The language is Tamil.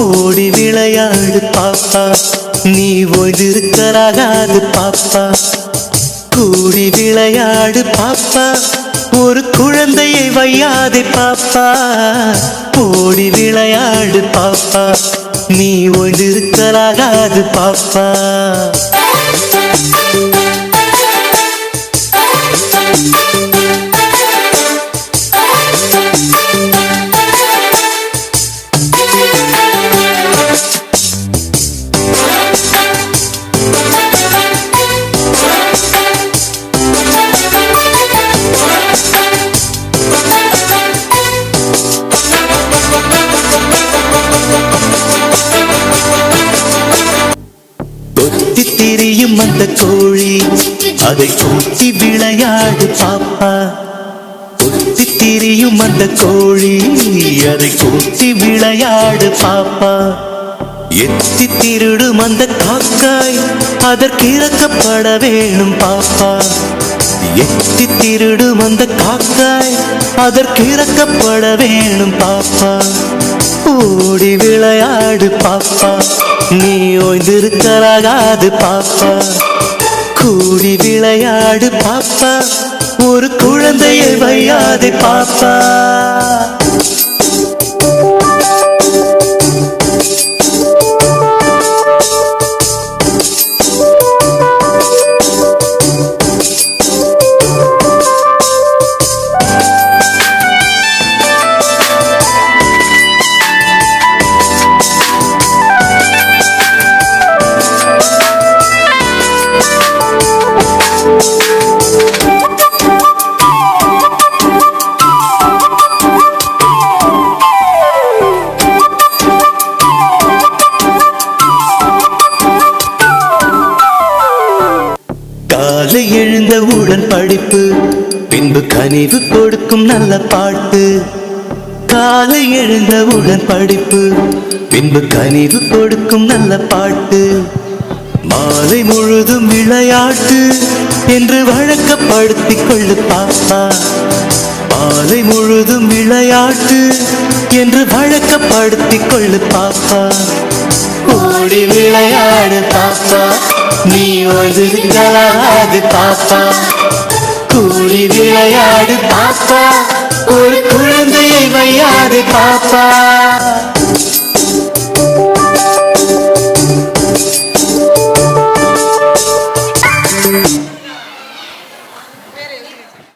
ஓடி விளையாடு பாப்பா, நீ ஓய்ந்திருக்கலாகாது பாப்பா. கூடி விளையாடு பாப்பா, ஒரு குழந்தையை வையாதே பாப்பா. ஓடி விளையாடு பாப்பா, நீ ஓய்ந்திருக்கலாகாது பாப்பா. திரியும் அந்த கோழி, அதை கூட்டி விளையாடு பாப்பா. கொத்தி திரியும் அந்த கோழி, அதை கூட்டி விளையாடு பாப்பா. எத்தி திருடும் அந்த காக்காய், அதற்கு இறக்கப்பட வேணும் பாப்பா. எத்தி திருடும் அந்த காக்காய், அதற்கு இறக்கப்பட வேணும் பாப்பா. ஓடி விளையாடு பாப்பா, நீ ஓய்ந்திருக்கலாகாது பாப்பா. கூடி விளையாடு பாப்பா, ஒரு குழந்தையை வையாதே பாப்பா. காலை எழுந்தவுடன் படிப்பு, பின்பு கனிவு கொடுக்கும் நல்ல பாட்டு. காலை எழுந்தவுடன் படிப்பு, பின்பு கனிவு கொடுக்கும் நல்ல பாட்டு. மாலை முழுதும் விளையாட்டு என்று வழக்கப்படுத்திக் கொள்ளு பாப்பா. மாலை முழுதும் விளையாட்டு என்று வழக்கப்படுத்திக் கொள்ளு பாப்பா. ஓடி விளையாடு பாப்பா, நீ ஓய்ந்திருக்கலாகாது பாப்பா. கூடி விளையாடு பாப்பா, ஒரு குழந்தையை வையாதே பாப்பா.